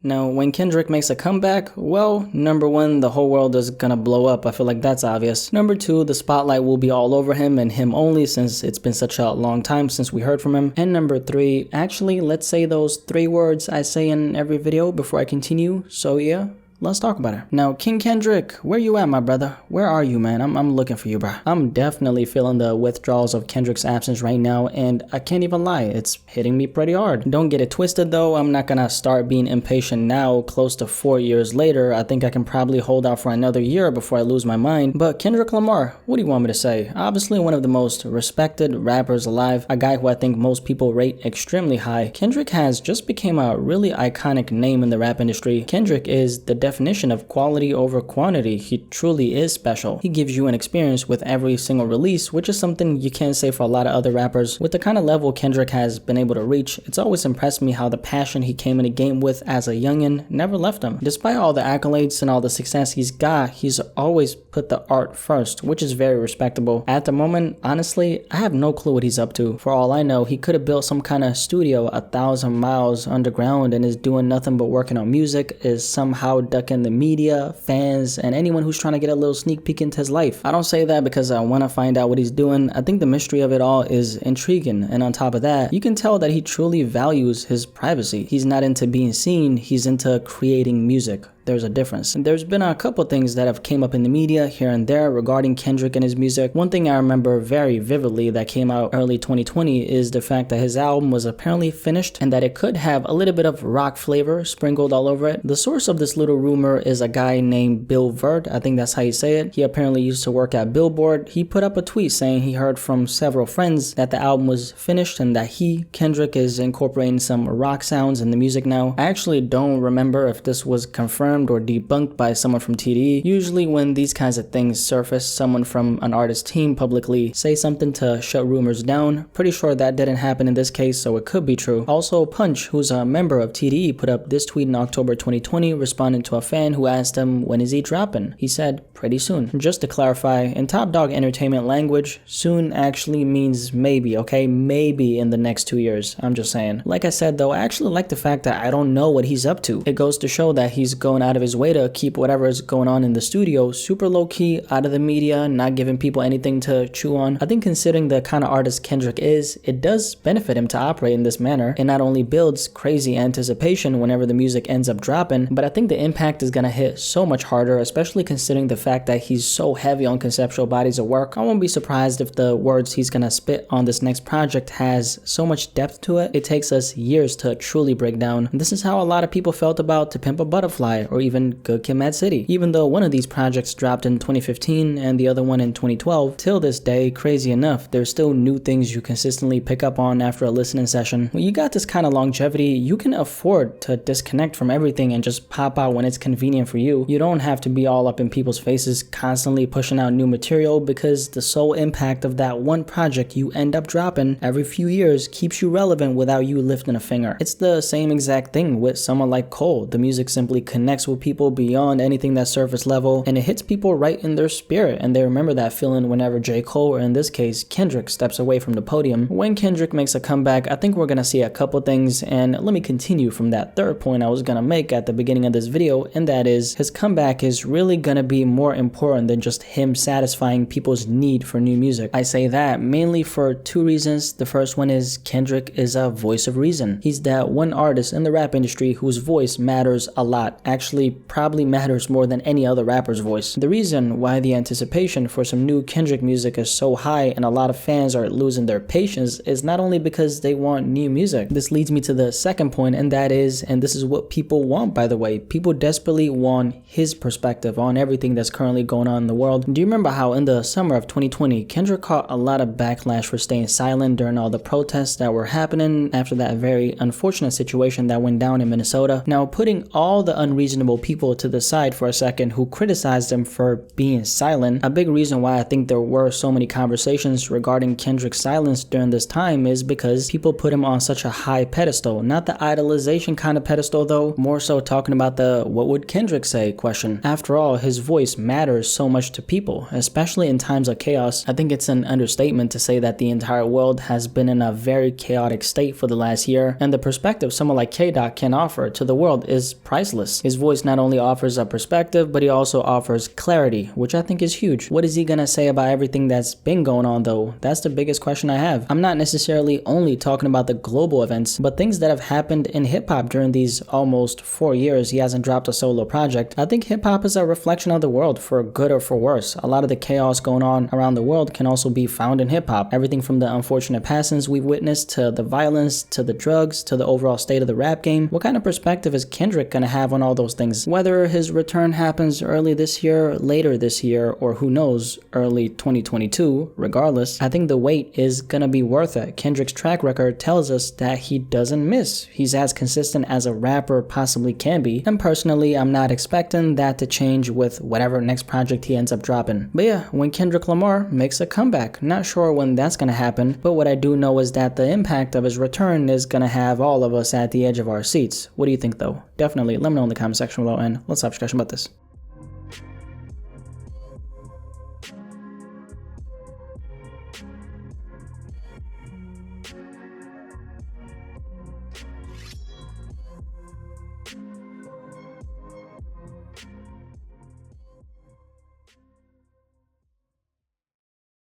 Now, when Kendrick makes a comeback, well, number one, the whole world is gonna blow up. I feel like that's obvious. Number two, the spotlight will be all over him and him only since it's been such a long time since we heard from him. And number three, actually, let's say those 3 words I say in every video before I continue. So yeah, let's talk about it. Now, King Kendrick, where you at, my brother? Where are you, man? I'm looking for you, bro. I'm definitely feeling the withdrawals of Kendrick's absence right now, and I can't even lie, it's hitting me pretty hard. Don't get it twisted though, I'm not gonna start being impatient now, close to 4 years later. I think I can probably hold out for another year before I lose my mind. But Kendrick Lamar, what do you want me to say? Obviously one of the most respected rappers alive, a guy who I think most people rate extremely high. Kendrick has just become a really iconic name in the rap industry. Kendrick is the definition of quality over quantity. He truly is special. He gives you an experience with every single release, which is something you can't say for a lot of other rappers. With the kind of level Kendrick has been able to reach, it's always impressed me how the passion he came in the game with as a youngin' never left him. Despite all the accolades and all the success he's got, he's always put the art first, which is very respectable. At the moment, honestly, I have no clue what he's up to. For all I know, he could have built some kind of studio 1,000 miles underground and is doing nothing but working on music, is somehow ducking the media, fans, and anyone who's trying to get a little sneak peek into his life. I don't say that because I want to find out what he's doing. I think the mystery of it all is intriguing, and on top of that, you can tell that he truly values his privacy. He's not into being seen, he's into creating music. There's a difference. And there's been a couple things that have came up in the media here and there regarding Kendrick and his music. One thing I remember very vividly that came out early 2020 is the fact that his album was apparently finished and that it could have a little bit of rock flavor sprinkled all over it. The source of this little rumor is a guy named Bill Vert. I think that's how you say it. He apparently used to work at Billboard. He put up a tweet saying he heard from several friends that the album was finished and that he, Kendrick, is incorporating some rock sounds in the music now. I actually don't remember if this was confirmed or debunked by someone from TDE. Usually when these kinds of things surface, someone from an artist team publicly say something to shut rumors down. Pretty sure that didn't happen in this case, so it could be true. Also, Punch, who's a member of TDE, put up this tweet in October 2020 responding to a fan who asked him, when is he dropping? He said, pretty soon. Just to clarify, in Top Dog Entertainment language, soon actually means maybe, okay? Maybe in the next 2 years. I'm just saying. Like I said though, I actually like the fact that I don't know what he's up to. It goes to show that he's going out of his way to keep whatever is going on in the studio super low-key, out of the media, not giving people anything to chew on. I think considering the kind of artist Kendrick is, it does benefit him to operate in this manner. It not only builds crazy anticipation whenever the music ends up dropping, but I think the impact is gonna hit so much harder, especially considering the fact that he's so heavy on conceptual bodies of work. I won't be surprised if the words he's gonna spit on this next project has so much depth to it. It takes us years to truly break down. This is how a lot of people felt about To Pimp a Butterfly or even Good Kid, Mad City. Even though one of these projects dropped in 2015 and the other one in 2012, till this day, crazy enough, there's still new things you consistently pick up on after a listening session. When you got this kind of longevity, you can afford to disconnect from everything and just pop out when it's convenient for you. You don't have to be all up in people's faces constantly pushing out new material, because the sole impact of that one project you end up dropping every few years keeps you relevant without you lifting a finger. It's the same exact thing with someone like Cole. The music simply connects with people beyond anything that's surface level, and it hits people right in their spirit, and they remember that feeling whenever J. Cole, or in this case Kendrick, steps away from the podium. When Kendrick makes a comeback, I think we're gonna see a couple things, and let me continue from that third point I was gonna make at the beginning of this video, and that is his comeback is really gonna be more important than just him satisfying people's need for new music. I say that mainly for 2 reasons. The first one is Kendrick is a voice of reason. He's that one artist in the rap industry whose voice matters a lot, actually probably matters more than any other rapper's voice. The reason why the anticipation for some new Kendrick music is so high and a lot of fans are losing their patience is not only because they want new music. This leads me to the second point, and that is, and this is what people want, by the way, people desperately want his perspective on everything that's currently going on in the world. Do you remember how in the summer of 2020, Kendrick caught a lot of backlash for staying silent during all the protests that were happening after that very unfortunate situation that went down in Minnesota? Now, putting all the unreasonable reasonable people to the side for a second who criticized him for being silent, a big reason why I think there were so many conversations regarding Kendrick's silence during this time is because people put him on such a high pedestal. Not the idolization kind of pedestal though, more so talking about the what would Kendrick say question. After all, his voice matters so much to people, especially in times of chaos. I think it's an understatement to say that the entire world has been in a very chaotic state for the last year, and the perspective someone like K-Dot can offer to the world is priceless. His voice not only offers a perspective, but he also offers clarity, which I think is huge. What is he gonna say about everything that's been going on though? That's the biggest question I have. I'm not necessarily only talking about the global events, but things that have happened in hip-hop during these almost 4 years he hasn't dropped a solo project. I think hip-hop is a reflection of the world, for good or for worse. A lot of the chaos going on around the world can also be found in hip-hop. Everything from the unfortunate passings we've witnessed, to the violence, to the drugs, to the overall state of the rap game. What kind of perspective is Kendrick gonna have on all those things? Whether his return happens early this year, later this year, or who knows, early 2022, regardless, I think the wait is gonna be worth it. Kendrick's track record tells us that he doesn't miss. He's as consistent as a rapper possibly can be, and personally, I'm not expecting that to change with whatever next project he ends up dropping. But yeah, when Kendrick Lamar makes a comeback, not sure when that's gonna happen, but what I do know is that the impact of his return is gonna have all of us at the edge of our seats. What do you think though? Definitely let me know in the comment section below, and let's have a discussion about this.